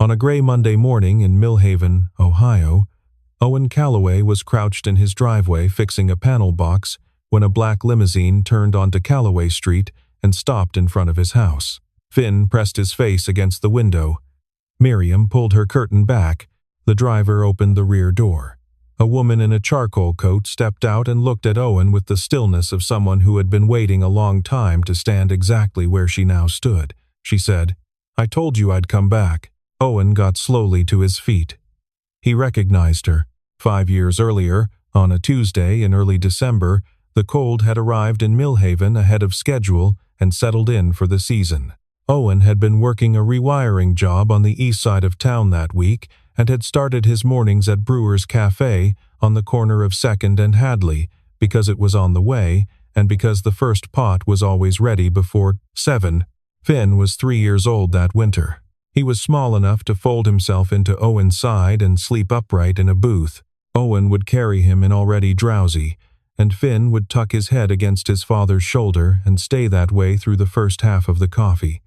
On a gray Monday morning in Millhaven, Ohio, Owen Calloway was crouched in his driveway fixing a panel box when a black limousine turned onto Calloway Street and stopped in front of his house. Finn pressed his face against the window. Miriam pulled her curtain back. The driver opened the rear door. A woman in a charcoal coat stepped out and looked at Owen with the stillness of someone who had been waiting a long time to stand exactly where she now stood. She said, "I told you I'd come back." Owen got slowly to his feet. He recognized her. 5 years earlier, on a Tuesday in early December, the cold had arrived in Millhaven ahead of schedule and settled in for the season. Owen had been working a rewiring job on the east side of town that week and had started his mornings at Brewer's Cafe on the corner of 2nd and Hadley because it was on the way and because the first pot was always ready before 7. Finn was 3 years old that winter. He was small enough to fold himself into Owen's side and sleep upright in a booth. Owen would carry him in already drowsy, and Finn would tuck his head against his father's shoulder and stay that way through the first half of the coffee,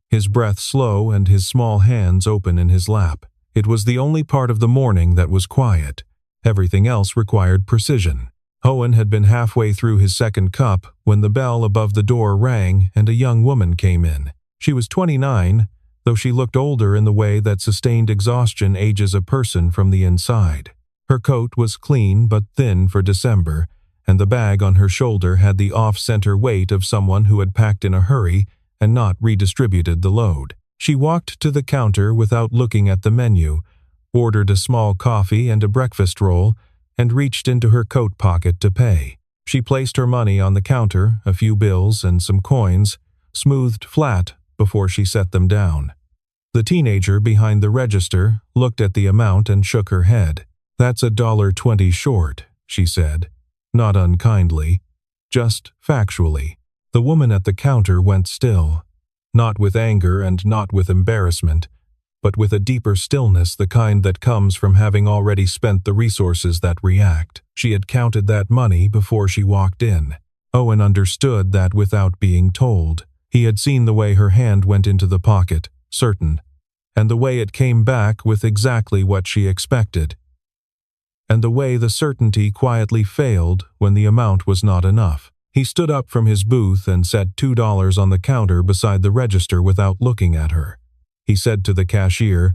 his breath slow and his small hands open in his lap. It was the only part of the morning that was quiet. Everything else required precision. Owen had been halfway through his second cup when the bell above the door rang and a young woman came in. She was 29, though she looked older in the way that sustained exhaustion ages a person from the inside. Her coat was clean but thin for December, and the bag on her shoulder had the off-center weight of someone who had packed in a hurry and not redistributed the load. She walked to the counter without looking at the menu, ordered a small coffee and a breakfast roll, and reached into her coat pocket to pay. She placed her money on the counter, a few bills and some coins, smoothed flat before she set them down. The teenager behind the register looked at the amount and shook her head. "That's $1.20 short," she said, not unkindly, just factually. The woman at the counter went still, not with anger and not with embarrassment, but with a deeper stillness, the kind that comes from having already spent the resources that react. She had counted that money before she walked in. Owen understood that without being told. He had seen the way her hand went into the pocket, certain, and the way it came back with exactly what she expected, and the way the certainty quietly failed when the amount was not enough. He stood up from his booth and set $2 on the counter beside the register without looking at her. He said to the cashier,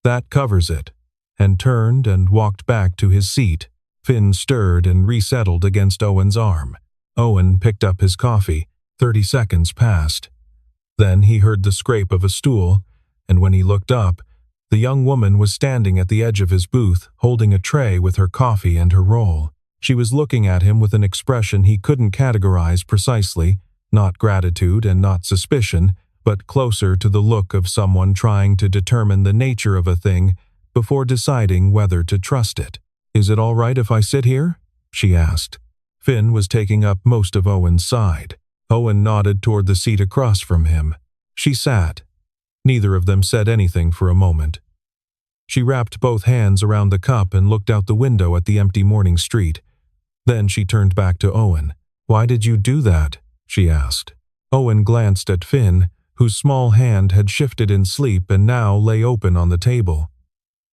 "That covers it," and turned and walked back to his seat. Finn stirred and resettled against Owen's arm. Owen picked up his coffee. 30 seconds passed. Then he heard the scrape of a stool, and when he looked up, the young woman was standing at the edge of his booth, holding a tray with her coffee and her roll. She was looking at him with an expression he couldn't categorize precisely, not gratitude and not suspicion, but closer to the look of someone trying to determine the nature of a thing before deciding whether to trust it. "Is it all right if I sit here?" she asked. Finn was taking up most of Owen's side. Owen nodded toward the seat across from him. She sat. Neither of them said anything for a moment. She wrapped both hands around the cup and looked out the window at the empty morning street. Then she turned back to Owen. "Why did you do that?" she asked. Owen glanced at Finn, whose small hand had shifted in sleep and now lay open on the table.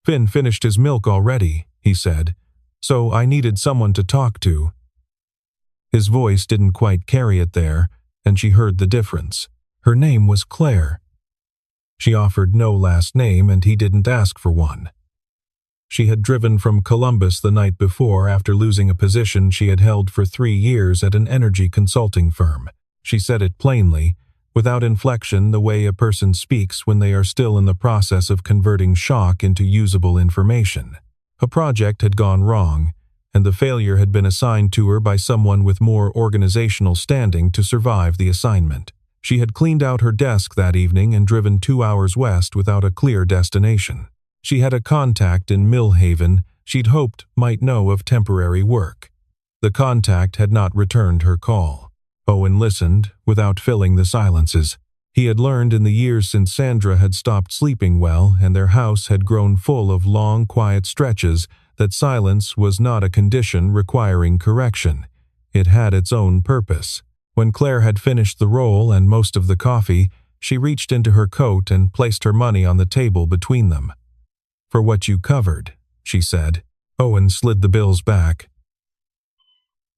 "Finn finished his milk already," he said, "so I needed someone to talk to." His voice didn't quite carry it there, and she heard the difference. Her name was Claire. She offered no last name, and he didn't ask for one. She had driven from Columbus the night before after losing a position she had held for 3 years at an energy consulting firm. She said it plainly, without inflection, the way a person speaks when they are still in the process of converting shock into usable information. A project had gone wrong, and the failure had been assigned to her by someone with more organizational standing to survive the assignment. She had cleaned out her desk that evening and driven 2 hours west without a clear destination. She had a contact in Millhaven she'd hoped might know of temporary work. The contact had not returned her call. Owen listened, without filling the silences. He had learned in the years since Sandra had stopped sleeping well and their house had grown full of long, quiet stretches that silence was not a condition requiring correction. It had its own purpose. When Claire had finished the roll and most of the coffee, She reached into her coat and placed her money on the table between them. "For what you covered," she said. Owen slid the bills back.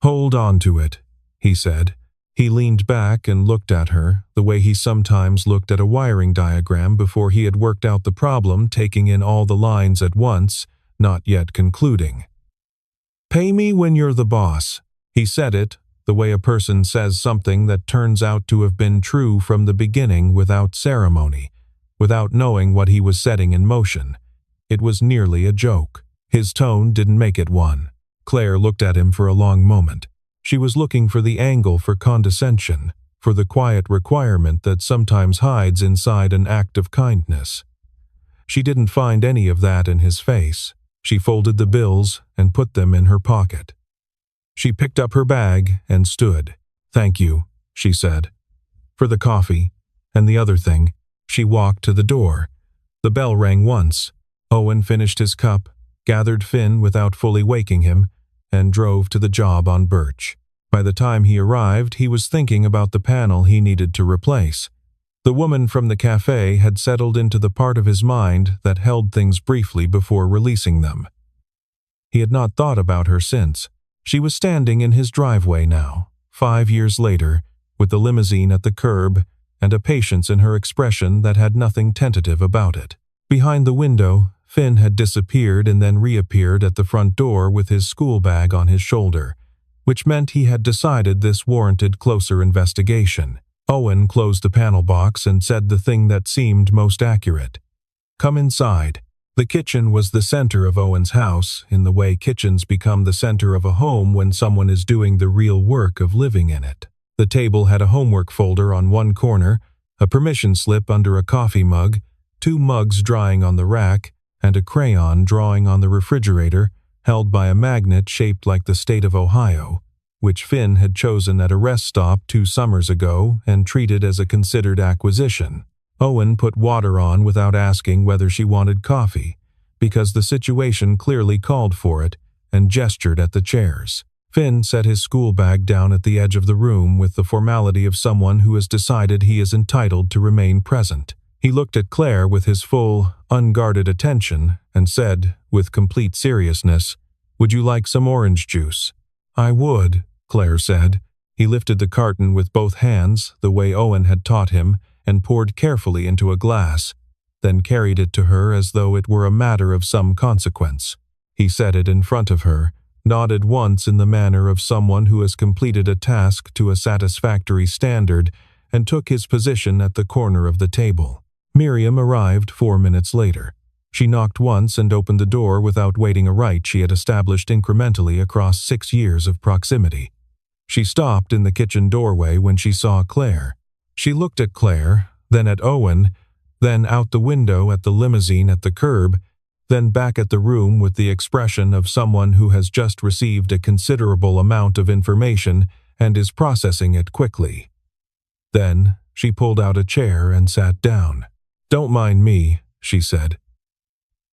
"Hold on to it," he said. He leaned back and looked at her, the way he sometimes looked at a wiring diagram before he had worked out the problem, taking in all the lines at once, not yet concluding. "Pay me when you're the boss." He said it, the way a person says something that turns out to have been true from the beginning, without ceremony, without knowing what he was setting in motion. It was nearly a joke. His tone didn't make it one. Claire looked at him for a long moment. She was looking for the angle for condescension, for the quiet requirement that sometimes hides inside an act of kindness. She didn't find any of that in his face. She folded the bills and put them in her pocket. She picked up her bag and stood. "Thank you," she said. "For the coffee and the other thing." She walked to the door. The bell rang once. Owen finished his cup, gathered Finn without fully waking him, and drove to the job on Birch. By the time he arrived, he was thinking about the panel he needed to replace. The woman from the cafe had settled into the part of his mind that held things briefly before releasing them. He had not thought about her since. She was standing in his driveway now, 5 years later, with the limousine at the curb, and a patience in her expression that had nothing tentative about it. Behind the window, Finn had disappeared and then reappeared at the front door with his school bag on his shoulder, which meant he had decided this warranted closer investigation. Owen closed the panel box and said the thing that seemed most accurate. "Come inside." The kitchen was the center of Owen's house, in the way kitchens become the center of a home when someone is doing the real work of living in it. The table had a homework folder on one corner, a permission slip under a coffee mug, 2 mugs drying on the rack, and a crayon drawing on the refrigerator, held by a magnet shaped like the state of Ohio, which Finn had chosen at a rest stop 2 summers ago and treated as a considered acquisition. Owen put water on without asking whether she wanted coffee, because the situation clearly called for it, and gestured at the chairs. Finn set his school bag down at the edge of the room with the formality of someone who has decided he is entitled to remain present. He looked at Claire with his full, unguarded attention and said, with complete seriousness, "Would you like some orange juice?" "I would," Claire said. He lifted the carton with both hands, the way Owen had taught him, and poured carefully into a glass, then carried it to her as though it were a matter of some consequence. He set it in front of her, nodded once in the manner of someone who has completed a task to a satisfactory standard, and took his position at the corner of the table. Miriam arrived 4 minutes later. She knocked once and opened the door without waiting a right she had established incrementally across 6 years of proximity. She stopped in the kitchen doorway when she saw Claire. She looked at Claire, then at Owen, then out the window at the limousine at the curb, then back at the room with the expression of someone who has just received a considerable amount of information and is processing it quickly. Then she pulled out a chair and sat down. "Don't mind me," she said.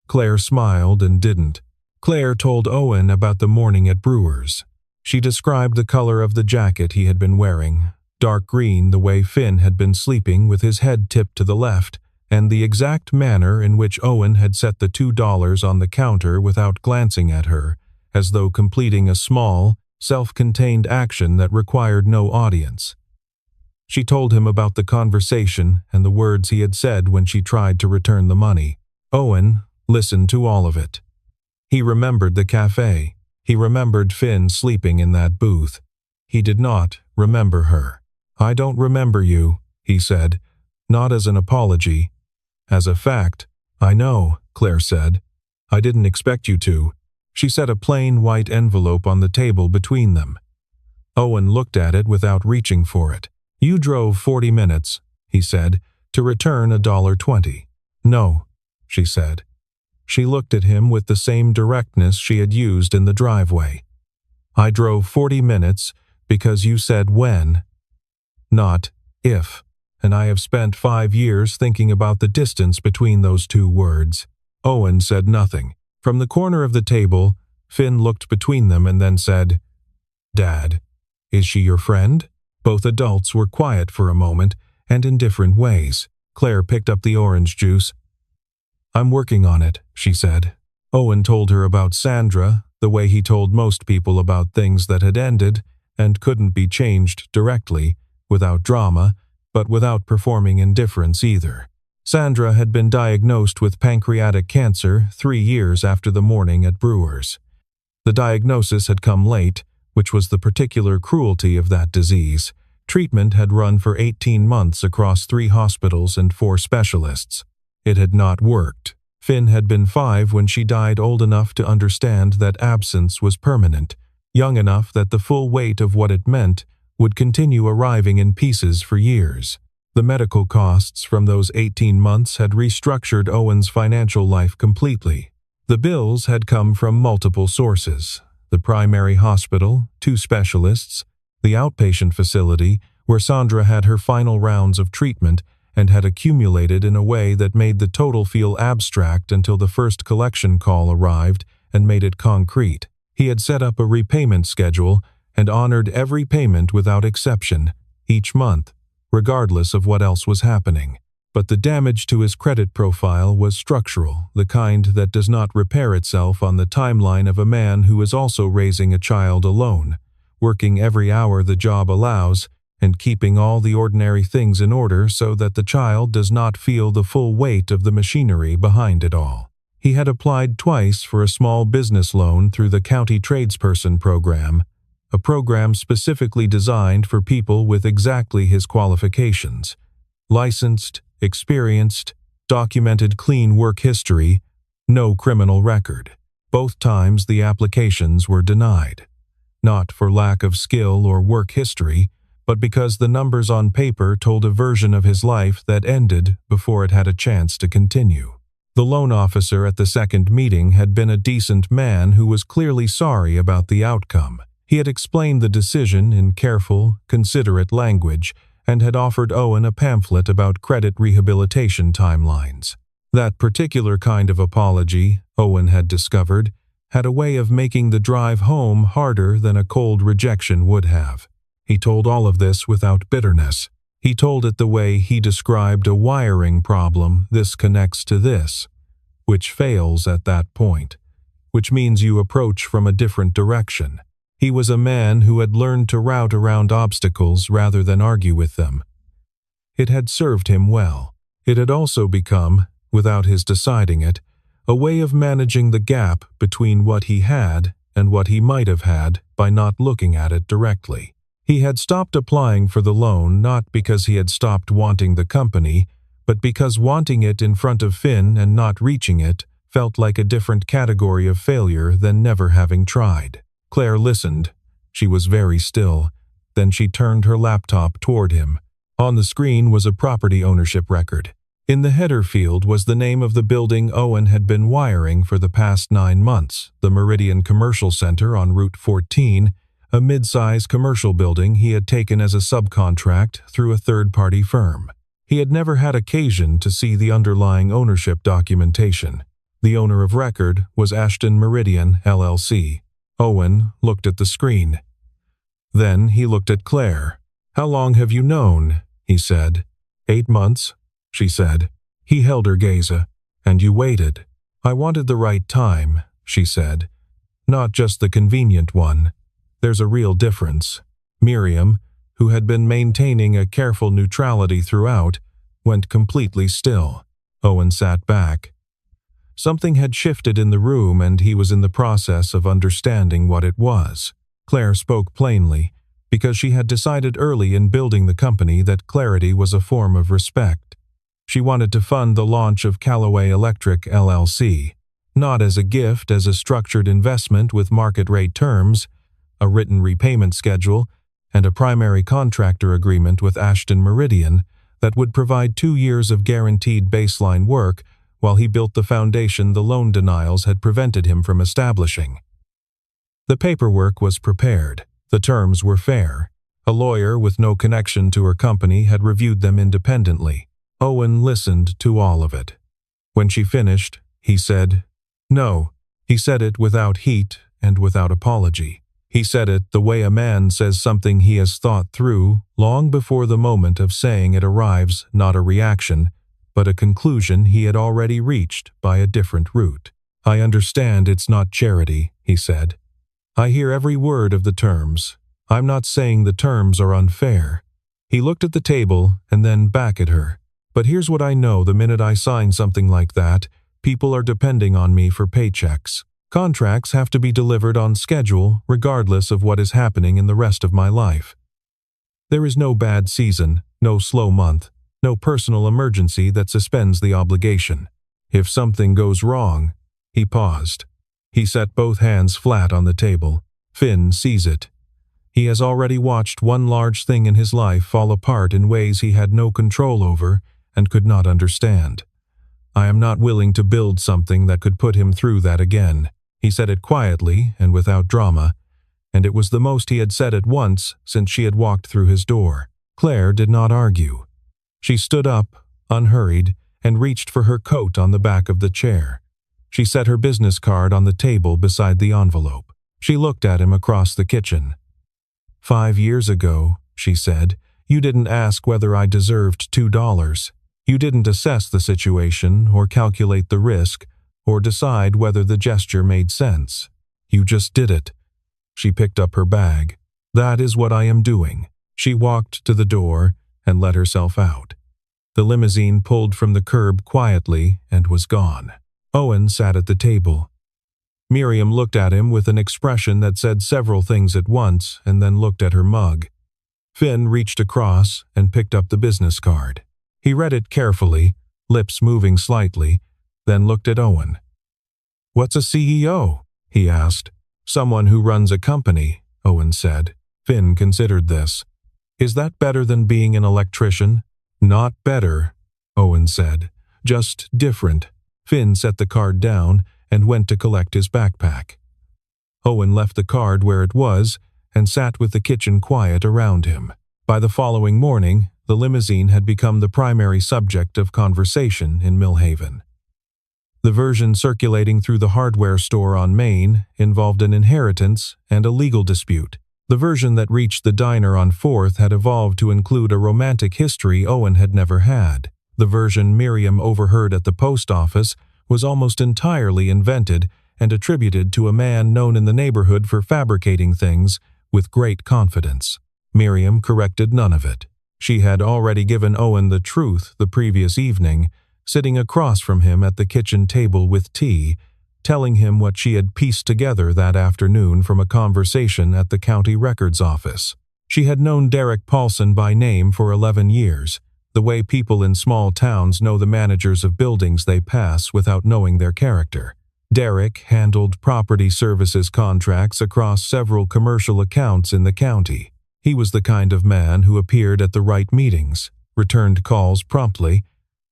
Claire smiled and didn't. Claire told Owen about the morning at Brewer's. She described the color of the jacket he had been wearing, dark green the way Finn had been sleeping with his head tipped to the left, and the exact manner in which Owen had set the $2 on the counter without glancing at her, as though completing a small, self-contained action that required no audience. She told him about the conversation and the words he had said when she tried to return the money. Owen listened to all of it. He remembered the cafe. He remembered Finn sleeping in that booth. He did not remember her. "I don't remember you," he said, not as an apology. "As a fact." "I know," Claire said. "I didn't expect you to." She set a plain white envelope on the table between them. Owen looked at it without reaching for it. "You drove 40 minutes, he said, "to return $1.20. "No," she said. She looked at him with the same directness she had used in the driveway. "I drove 40 minutes because you said when, not if, and I have spent 5 years thinking about the distance between those 2 words." Owen said nothing. From the corner of the table, Finn looked between them and then said, "Dad, is she your friend?" Both adults were quiet for a moment, and in different ways. Claire picked up the orange juice. "I'm working on it," she said. Owen told her about Sandra, the way he told most people about things that had ended and couldn't be changed directly, without drama, but without performing indifference either. Sandra had been diagnosed with pancreatic cancer 3 years after the morning at Brewer's. The diagnosis had come late, which was the particular cruelty of that disease. Treatment had run for 18 months across 3 hospitals and 4 specialists. It had not worked. Finn had been 5 when she died, old enough to understand that absence was permanent, young enough that the full weight of what it meant would continue arriving in pieces for years. The medical costs from those 18 months had restructured Owen's financial life completely. The bills had come from multiple sources: the primary hospital, 2 specialists, the outpatient facility where Sandra had her final rounds of treatment and had accumulated in a way that made the total feel abstract until the first collection call arrived and made it concrete. He had set up a repayment schedule and honored every payment without exception, each month, regardless of what else was happening. But the damage to his credit profile was structural, the kind that does not repair itself on the timeline of a man who is also raising a child alone, working every hour the job allows, and keeping all the ordinary things in order so that the child does not feel the full weight of the machinery behind it all. He had applied twice for a small business loan through the County Tradesperson Program, a program specifically designed for people with exactly his qualifications: licensed, experienced, documented clean work history, no criminal record. Both times the applications were denied. Not for lack of skill or work history, but because the numbers on paper told a version of his life that ended before it had a chance to continue. The loan officer at the second meeting had been a decent man who was clearly sorry about the outcome. He had explained the decision in careful, considerate language and had offered Owen a pamphlet about credit rehabilitation timelines. That particular kind of apology, Owen had discovered, had a way of making the drive home harder than a cold rejection would have. He told all of this without bitterness. He told it the way he described a wiring problem: this connects to this, which fails at that point, which means you approach from a different direction. He was a man who had learned to route around obstacles rather than argue with them. It had served him well. It had also become, without his deciding it, a way of managing the gap between what he had and what he might have had by not looking at it directly. He had stopped applying for the loan not because he had stopped wanting the company, but because wanting it in front of Finn and not reaching it felt like a different category of failure than never having tried. Claire listened. She was very still. Then she turned her laptop toward him. On the screen was a property ownership record. In the header field was the name of the building Owen had been wiring for the past 9 months, the Meridian Commercial Center on Route 14, a mid-size commercial building he had taken as a subcontract through a third-party firm. He had never had occasion to see the underlying ownership documentation. The owner of record was Ashton Meridian, LLC. Owen looked at the screen. Then he looked at Claire. "How long have you known?" he said. 8 months, she said. He held her gaze. "And you waited." "I wanted the right time," she said. "Not just the convenient one. There's a real difference." Miriam, who had been maintaining a careful neutrality throughout, went completely still. Owen sat back. Something had shifted in the room and he was in the process of understanding what it was. Claire spoke plainly, because she had decided early in building the company that clarity was a form of respect. She wanted to fund the launch of Callaway Electric LLC, not as a gift, as a structured investment with market-rate terms, a written repayment schedule, and a primary contractor agreement with Ashton Meridian that would provide 2 years of guaranteed baseline work while he built the foundation the loan denials had prevented him from establishing. The paperwork was prepared. The terms were fair. A lawyer with no connection to her company had reviewed them independently. Owen listened to all of it. When she finished, he said, "No." He said it without heat and without apology. He said it the way a man says something he has thought through long before the moment of saying it arrives, not a reaction, but a conclusion he had already reached by a different route. "I understand it's not charity," he said. "I hear every word of the terms. I'm not saying the terms are unfair." He looked at the table and then back at her. "But here's what I know: the minute I sign something like that, people are depending on me for paychecks. Contracts have to be delivered on schedule regardless of what is happening in the rest of my life. There is no bad season, no slow month, no personal emergency that suspends the obligation. If something goes wrong—" He paused. He set both hands flat on the table. "Finn sees it. He has already watched one large thing in his life fall apart in ways he had no control over and could not understand. I am not willing to build something that could put him through that again." He said it quietly and without drama, and it was the most he had said at once since she had walked through his door. Claire did not argue. She stood up, unhurried, and reached for her coat on the back of the chair. She set her business card on the table beside the envelope. She looked at him across the kitchen. "5 years ago," she said, "you didn't ask whether I deserved $2. You didn't assess the situation or calculate the risk or decide whether the gesture made sense. You just did it." She picked up her bag. "That is what I am doing." She walked to the door and let herself out. The limousine pulled from the curb quietly and was gone. Owen sat at the table. Miriam looked at him with an expression that said several things at once and then looked at her mug. Finn reached across and picked up the business card. He read it carefully, lips moving slightly, then looked at Owen. "What's a CEO?" he asked. "Someone who runs a company," Owen said. Finn considered this. "Is that better than being an electrician?" "Not better," Owen said. "Just different." Finn set the card down and went to collect his backpack. Owen left the card where it was and sat with the kitchen quiet around him. By the following morning, the limousine had become the primary subject of conversation in Millhaven. The version circulating through the hardware store on Main involved an inheritance and a legal dispute. The version that reached the diner on 4th had evolved to include a romantic history Owen had never had. The version Miriam overheard at the post office was almost entirely invented and attributed to a man known in the neighborhood for fabricating things with great confidence. Miriam corrected none of it. She had already given Owen the truth the previous evening, sitting across from him at the kitchen table with tea, telling him what she had pieced together that afternoon from a conversation at the county records office. She had known Derek Paulson by name for 11 years, the way people in small towns know the managers of buildings they pass without knowing their character. Derek handled property services contracts across several commercial accounts in the county. He was the kind of man who appeared at the right meetings, returned calls promptly,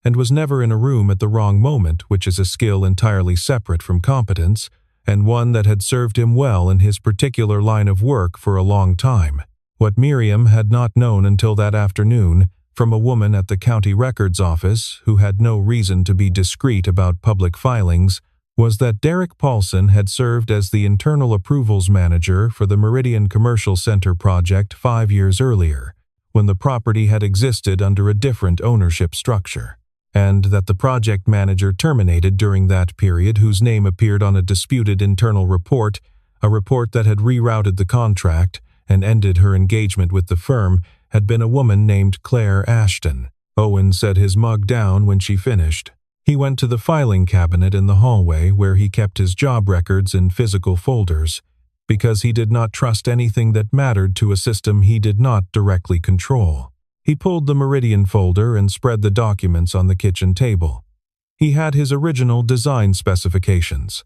and was never in a room at the wrong moment, which is a skill entirely separate from competence, and one that had served him well in his particular line of work for a long time. What Miriam had not known until that afternoon, from a woman at the county records office who had no reason to be discreet about public filings, was that Derek Paulson had served as the internal approvals manager for the Meridian Commercial Center project 5 years earlier, when the property had existed under a different ownership structure, and that the project manager terminated during that period, whose name appeared on a disputed internal report, a report that had rerouted the contract and ended her engagement with the firm, had been a woman named Claire Ashton. Owen set his mug down when she finished. He went to the filing cabinet in the hallway where he kept his job records in physical folders, because he did not trust anything that mattered to a system he did not directly control. He pulled the Meridian folder and spread the documents on the kitchen table. He had his original design specifications.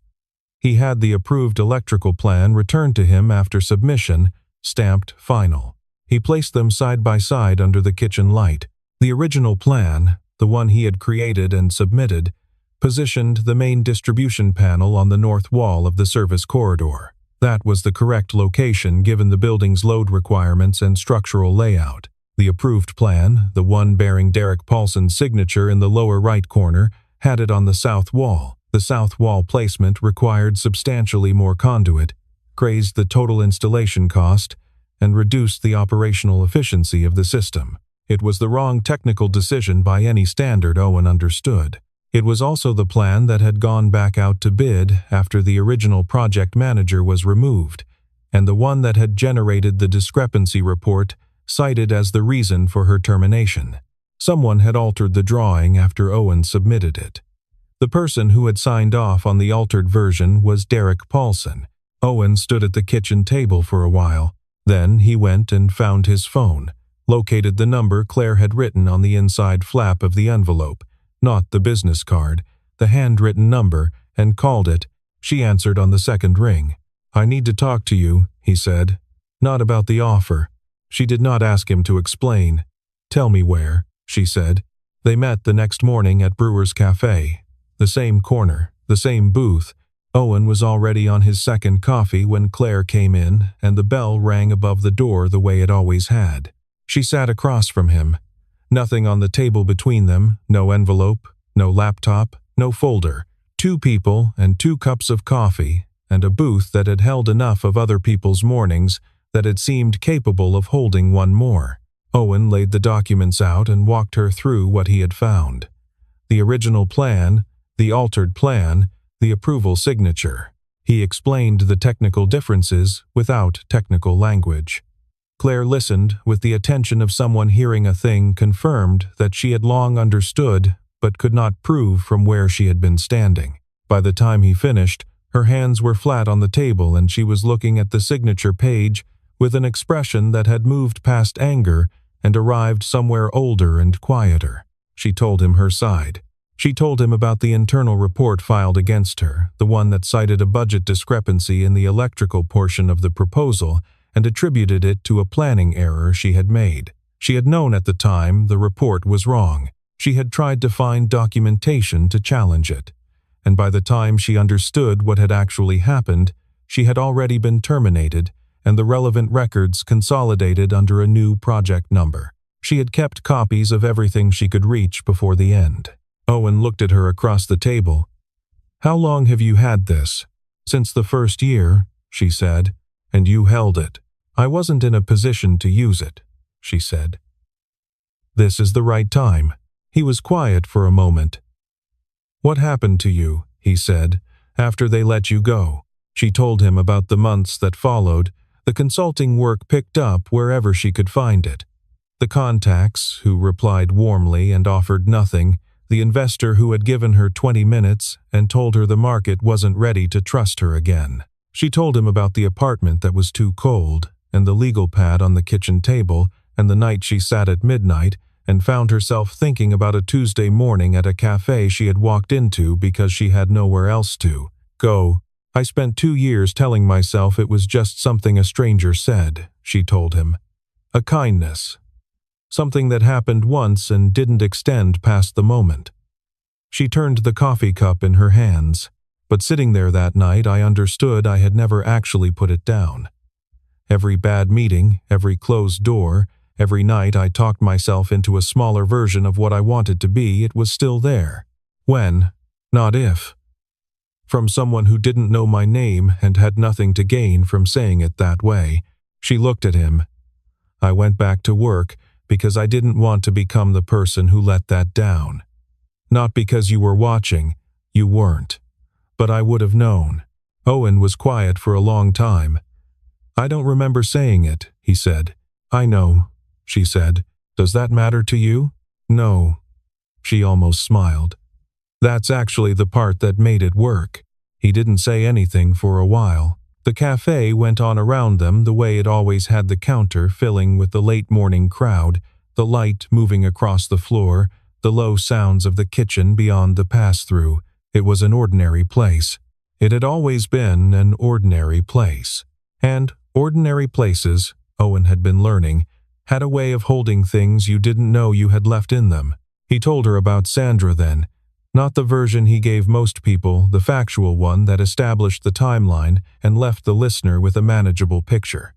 He had the approved electrical plan returned to him after submission, stamped final. He placed them side by side under the kitchen light. The original plan, the one he had created and submitted, positioned the main distribution panel on the north wall of the service corridor. That was the correct location given the building's load requirements and structural layout. The approved plan, the one bearing Derek Paulson's signature in the lower right corner, had it on the south wall. The south wall placement required substantially more conduit, raised the total installation cost, and reduced the operational efficiency of the system. It was the wrong technical decision by any standard, Owen understood. It was also the plan that had gone back out to bid after the original project manager was removed, and the one that had generated the discrepancy report cited as the reason for her termination. Someone had altered the drawing after Owen submitted it. The person who had signed off on the altered version was Derek Paulson. Owen stood at the kitchen table for a while. Then he went and found his phone, located the number Claire had written on the inside flap of the envelope, not the business card, the handwritten number, and called it. She answered on the second ring. "I need to talk to you," he said. "Not about the offer." She did not ask him to explain. "Tell me where," she said. They met the next morning at Brewer's Cafe. The same corner, the same booth. Owen was already on his second coffee when Claire came in, and the bell rang above the door the way it always had. She sat across from him. Nothing on the table between them, no envelope, no laptop, no folder. 2 people and 2 cups of coffee, and a booth that had held enough of other people's mornings that it seemed capable of holding one more. Owen laid the documents out and walked her through what he had found. The original plan, the altered plan, the approval signature. He explained the technical differences without technical language. Claire listened with the attention of someone hearing a thing confirmed that she had long understood but could not prove from where she had been standing. By the time he finished, her hands were flat on the table and she was looking at the signature page with an expression that had moved past anger and arrived somewhere older and quieter. She told him her side. She told him about the internal report filed against her, the one that cited a budget discrepancy in the electrical portion of the proposal, and attributed it to a planning error she had made. She had known at the time the report was wrong. She had tried to find documentation to challenge it. And by the time she understood what had actually happened, she had already been terminated, and the relevant records consolidated under a new project number. She had kept copies of everything she could reach before the end. Owen looked at her across the table. "How long have you had this?" "Since the first year," she said. "And you held it." "I wasn't in a position to use it," she said. "This is the right time." He was quiet for a moment. "What happened to you?" he said, "after they let you go?" She told him about the months that followed. The consulting work picked up wherever she could find it. The contacts, who replied warmly and offered nothing, the investor who had given her 20 minutes and told her the market wasn't ready to trust her again. She told him about the apartment that was too cold, and the legal pad on the kitchen table, and the night she sat at midnight and found herself thinking about a Tuesday morning at a cafe she had walked into because she had nowhere else to go. "I spent 2 years telling myself it was just something a stranger said," she told him. "A kindness. Something that happened once and didn't extend past the moment." She turned the coffee cup in her hands, but sitting there that night I understood I had never actually put it down. Every bad meeting, every closed door, every night I talked myself into a smaller version of what I wanted to be, it was still there. When, not if. From someone who didn't know my name and had nothing to gain from saying it that way. She looked at him. "I went back to work because I didn't want to become the person who let that down. Not because you were watching, you weren't. But I would have known." Owen was quiet for a long time. "I don't remember saying it," he said. "I know," she said. "Does that matter to you?" "No." She almost smiled. "That's actually the part that made it work." He didn't say anything for a while. The cafe went on around them the way it always had, the counter filling with the late morning crowd, the light moving across the floor, the low sounds of the kitchen beyond the pass-through. It was an ordinary place. It had always been an ordinary place. And ordinary places, Owen had been learning, had a way of holding things you didn't know you had left in them. He told her about Sandra then. Not the version he gave most people, the factual one that established the timeline and left the listener with a manageable picture.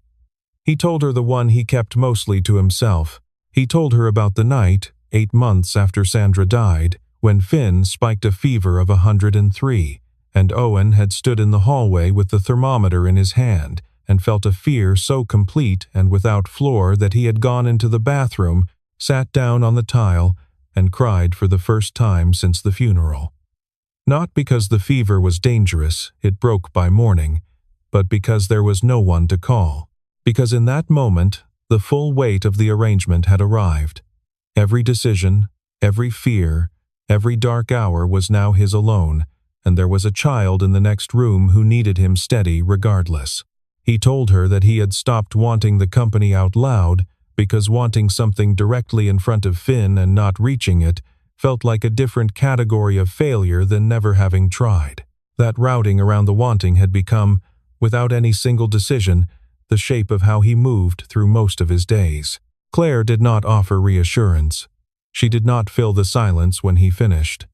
He told her the one he kept mostly to himself. He told her about the night, 8 months after Sandra died, when Finn spiked a fever of 103, and Owen had stood in the hallway with the thermometer in his hand and felt a fear so complete and without floor that he had gone into the bathroom sat down on the tile, and cried for the first time since the funeral. Not because the fever was dangerous, it broke by morning, but because there was no one to call. Because in that moment, the full weight of the arrangement had arrived. Every decision, every fear, every dark hour was now his alone, and there was a child in the next room who needed him steady regardless. He told her that he had stopped wanting the company out loud because wanting something directly in front of Finn and not reaching it felt like a different category of failure than never having tried. That routing around the wanting had become, without any single decision, the shape of how he moved through most of his days. Claire did not offer reassurance. She did not fill the silence when he finished.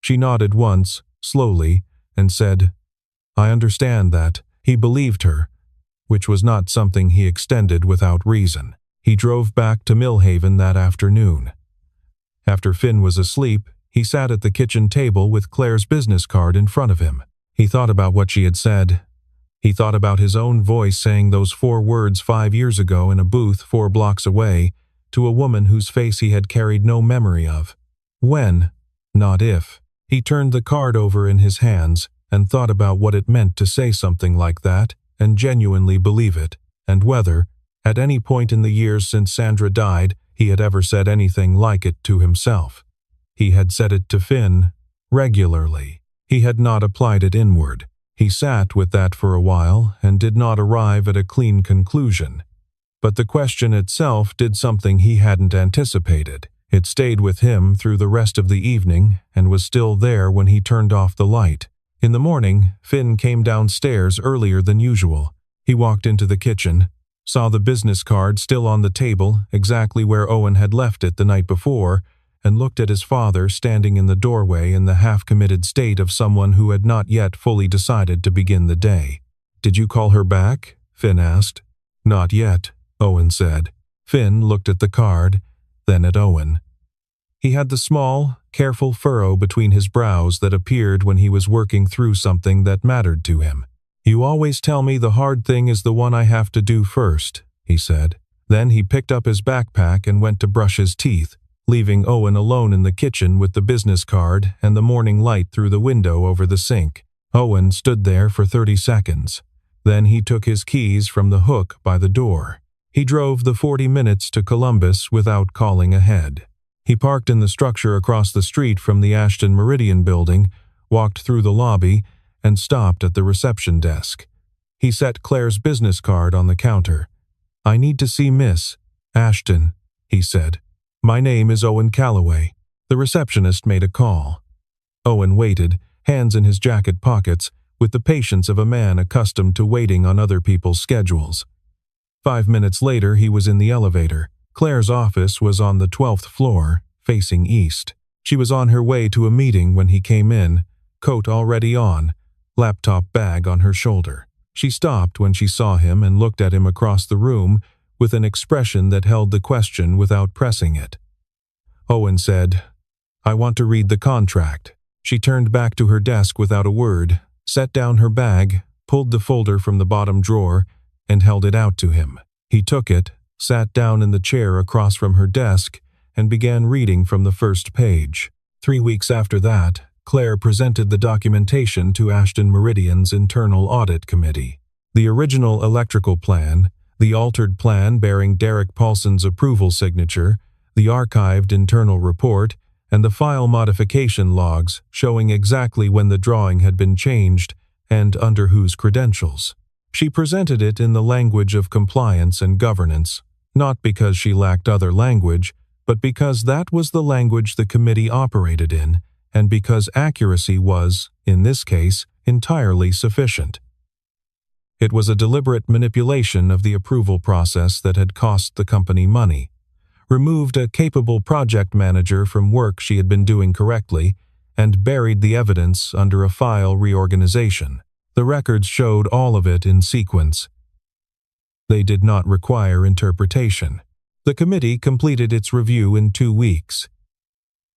She nodded once, slowly, and said, "I understand that." He believed her, which was not something he extended without reason. He drove back to Millhaven that afternoon. After Finn was asleep, he sat at the kitchen table with Claire's business card in front of him. He thought about what she had said. He thought about his own voice saying those 4 words 5 years ago in a booth 4 blocks away to a woman whose face he had carried no memory of. When, not if. He turned the card over in his hands and thought about what it meant to say something like that and genuinely believe it, and whether, at any point in the years since Sandra died, he had ever said anything like it to himself. He had said it to Finn regularly. He had not applied it inward. He sat with that for a while and did not arrive at a clean conclusion. But the question itself did something he hadn't anticipated. It stayed with him through the rest of the evening and was still there when he turned off the light. In the morning, Finn came downstairs earlier than usual. He walked into the kitchen, saw the business card still on the table, exactly where Owen had left it the night before, and looked at his father standing in the doorway in the half-committed state of someone who had not yet fully decided to begin the day. "Did you call her back?" Finn asked. "Not yet," Owen said. Finn looked at the card, then at Owen. He had the small, careful furrow between his brows that appeared when he was working through something that mattered to him. "You always tell me the hard thing is the one I have to do first," he said. Then he picked up his backpack and went to brush his teeth, leaving Owen alone in the kitchen with the business card and the morning light through the window over the sink. Owen stood there for 30 seconds. Then he took his keys from the hook by the door. He drove the 40 minutes to Columbus without calling ahead. He parked in the structure across the street from the Ashton Meridian building, walked through the lobby, and stopped at the reception desk. He set Claire's business card on the counter. "I need to see Miss Ashton," he said. "My name is Owen Calloway." The receptionist made a call. Owen waited, hands in his jacket pockets, with the patience of a man accustomed to waiting on other people's schedules. 5 minutes later, he was in the elevator. Claire's office was on the 12th floor, facing east. She was on her way to a meeting when he came in, coat already on, laptop bag on her shoulder. She stopped when she saw him and looked at him across the room with an expression that held the question without pressing it. Owen said, "I want to read the contract." She turned back to her desk without a word, set down her bag, pulled the folder from the bottom drawer, and held it out to him. He took it, sat down in the chair across from her desk, and began reading from the first page. 3 weeks after that, Claire presented the documentation to Ashton Meridian's Internal Audit Committee. The original electrical plan, the altered plan bearing Derek Paulson's approval signature, the archived internal report, and the file modification logs showing exactly when the drawing had been changed and under whose credentials. She presented it in the language of compliance and governance, not because she lacked other language, but because that was the language the committee operated in, and because accuracy was, in this case, entirely sufficient. It was a deliberate manipulation of the approval process that had cost the company money, removed a capable project manager from work she had been doing correctly, and buried the evidence under a file reorganization. The records showed all of it in sequence. They did not require interpretation. The committee completed its review in 2 weeks.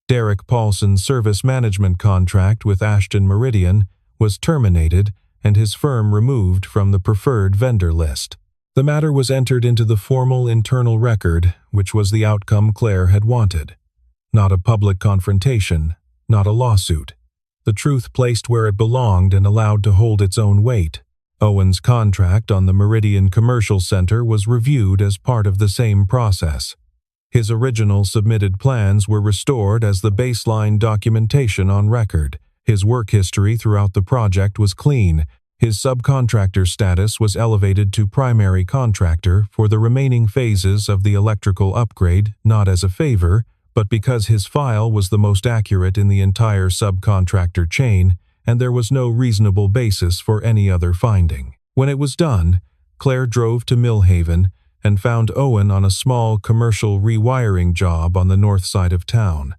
Derek Paulson's service management contract with Ashton Meridian was terminated and his firm removed from the preferred vendor list. The matter was entered into the formal internal record, which was the outcome Claire had wanted. Not a public confrontation, not a lawsuit. The truth placed where it belonged and allowed to hold its own weight. Owen's contract on the Meridian Commercial Center was reviewed as part of the same process. His original submitted plans were restored as the baseline documentation on record. His work history throughout the project was clean. His subcontractor status was elevated to primary contractor for the remaining phases of the electrical upgrade, not as a favor, but because his file was the most accurate in the entire subcontractor chain, and there was no reasonable basis for any other finding. When it was done, Claire drove to Millhaven and found Owen on a small commercial rewiring job on the north side of town.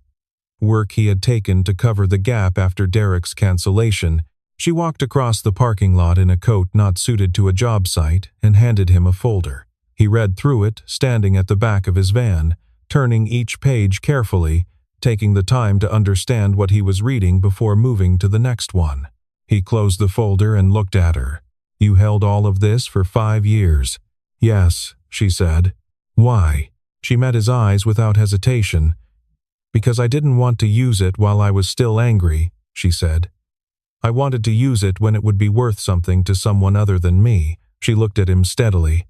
Work he had taken to cover the gap after Derek's cancellation. She walked across the parking lot in a coat not suited to a job site and handed him a folder. He read through it, standing at the back of his van, turning each page carefully, taking the time to understand what he was reading before moving to the next one. He closed the folder and looked at her. "You held all of this for 5 years." "Yes," she said. "Why?" She met his eyes without hesitation. "Because I didn't want to use it while I was still angry," she said. "I wanted to use it when it would be worth something to someone other than me." She looked at him steadily.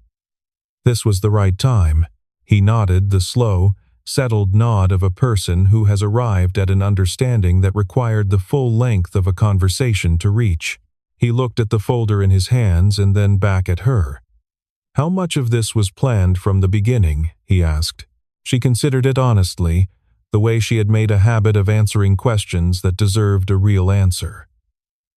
This was the right time. He nodded, the slow, settled nod of a person who has arrived at an understanding that required the full length of a conversation to reach. He looked at the folder in his hands and then back at her. "How much of this was planned from the beginning?" he asked. She considered it honestly, the way she had made a habit of answering questions that deserved a real answer.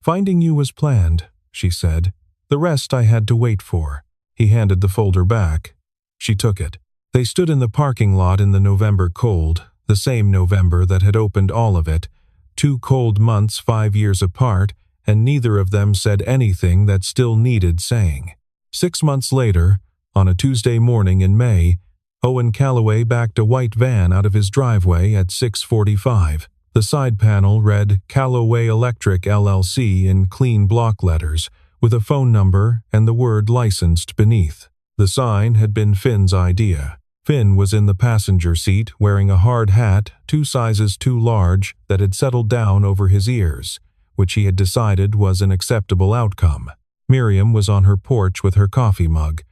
"Finding you was planned," she said. "The rest I had to wait for." He handed the folder back. She took it. They stood in the parking lot in the November cold, the same November that had opened all of it, 2 cold months 5 years apart, and neither of them said anything that still needed saying. 6 months later, on a Tuesday morning in May, Owen Calloway backed a white van out of his driveway at 6:45. The side panel read Calloway Electric LLC in clean block letters, with a phone number and the word licensed beneath. The sign had been Finn's idea. Finn was in the passenger seat wearing a hard hat 2 sizes too large that had settled down over his ears, which he had decided was an acceptable outcome. Miriam was on her porch with her coffee mug.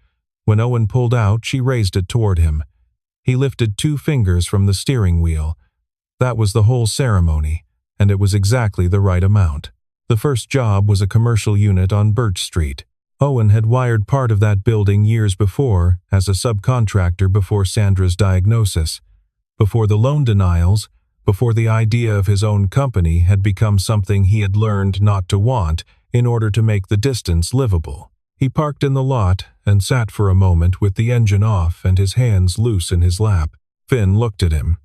When Owen pulled out, she raised it toward him. He lifted 2 fingers from the steering wheel. That was the whole ceremony, and it was exactly the right amount. The first job was a commercial unit on Birch Street. Owen had wired part of that building years before as a subcontractor before Sandra's diagnosis, before the loan denials, before the idea of his own company had become something he had learned not to want in order to make the distance livable. He parked in the lot and sat for a moment with the engine off and his hands loose in his lap. Finn looked at him.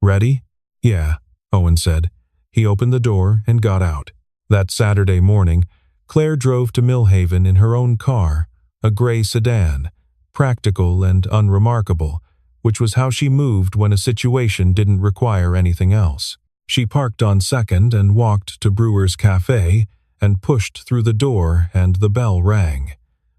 "Ready?" "Yeah," Owen said. He opened the door and got out. That Saturday morning, Claire drove to Millhaven in her own car, a gray sedan, practical and unremarkable, which was how she moved when a situation didn't require anything else. She parked on 2nd and walked to Brewer's Cafe and pushed through the door, and the bell rang.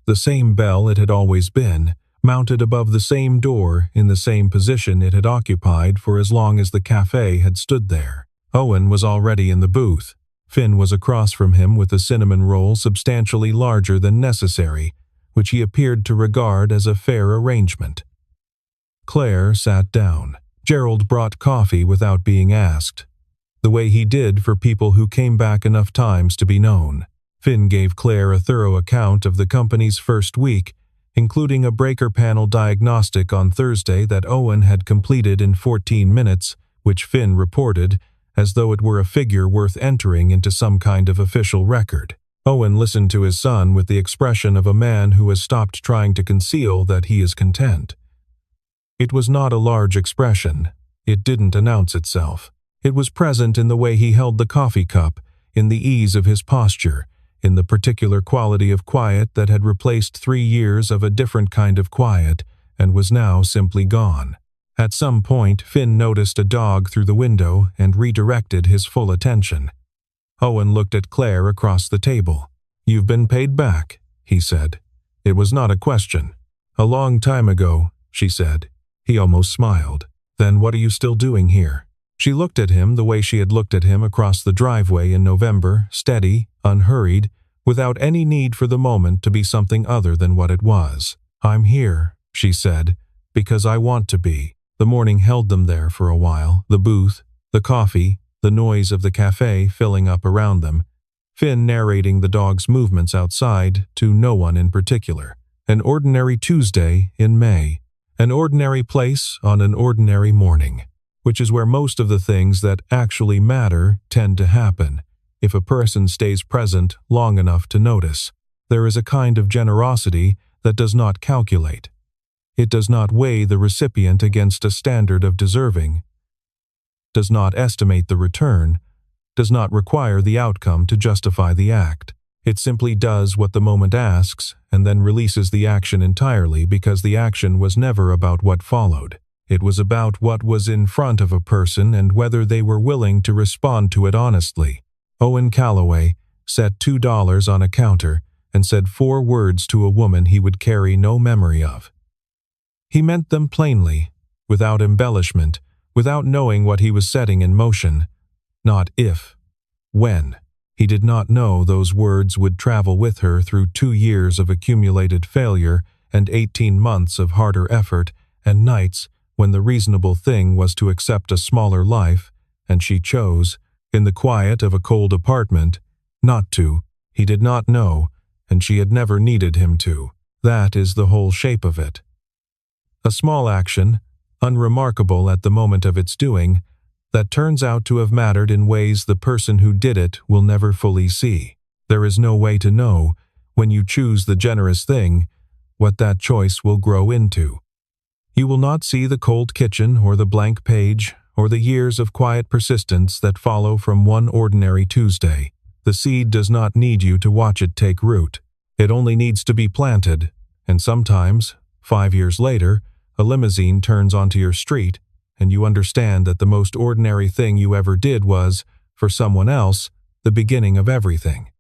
The same bell it had always been, mounted above the same door in the same position it had occupied for as long as the cafe had stood there. Owen was already in the booth. Finn was across from him with a cinnamon roll substantially larger than necessary, which he appeared to regard as a fair arrangement. Claire sat down. Gerald brought coffee without being asked, the way he did for people who came back enough times to be known. Finn gave Claire a thorough account of the company's first week, including a breaker panel diagnostic on Thursday that Owen had completed in 14 minutes, which Finn reported, as though it were a figure worth entering into some kind of official record. Owen listened to his son with the expression of a man who has stopped trying to conceal that he is content. It was not a large expression. It didn't announce itself. It was present in the way he held the coffee cup, in the ease of his posture, in the particular quality of quiet that had replaced 3 years of a different kind of quiet and was now simply gone. At some point, Finn noticed a dog through the window and redirected his full attention. Owen looked at Claire across the table. "You've been paid back," he said. It was not a question. A long time ago, she said. He almost smiled. Then what are you still doing here? She looked at him the way she had looked at him across the driveway in November, steady, unhurried, without any need for the moment to be something other than what it was. I'm here, she said, because I want to be. The morning held them there for a while, the booth, the coffee, the noise of the cafe filling up around them, Finn narrating the dog's movements outside to no one in particular. An ordinary Tuesday in May. An ordinary place on an ordinary morning, which is where most of the things that actually matter tend to happen, if a person stays present long enough to notice. There is a kind of generosity that does not calculate. It does not weigh the recipient against a standard of deserving, does not estimate the return, does not require the outcome to justify the act. It simply does what the moment asks and then releases the action entirely because the action was never about what followed. It was about what was in front of a person and whether they were willing to respond to it honestly. Owen Calloway set $2 on a counter and said 4 words to a woman he would carry no memory of. He meant them plainly, without embellishment, without knowing what he was setting in motion. Not if, when. He did not know those words would travel with her through 2 years of accumulated failure and 18 months of harder effort and nights when the reasonable thing was to accept a smaller life, and she chose, in the quiet of a cold apartment, not to. He did not know, and she had never needed him to. That is the whole shape of it. A small action, unremarkable at the moment of its doing, that turns out to have mattered in ways the person who did it will never fully see. There is no way to know, when you choose the generous thing, what that choice will grow into. You will not see the cold kitchen or the blank page or the years of quiet persistence that follow from one ordinary Tuesday. The seed does not need you to watch it take root. It only needs to be planted, and sometimes, 5 years later, a limousine turns onto your street, and you understand that the most ordinary thing you ever did was, for someone else, the beginning of everything.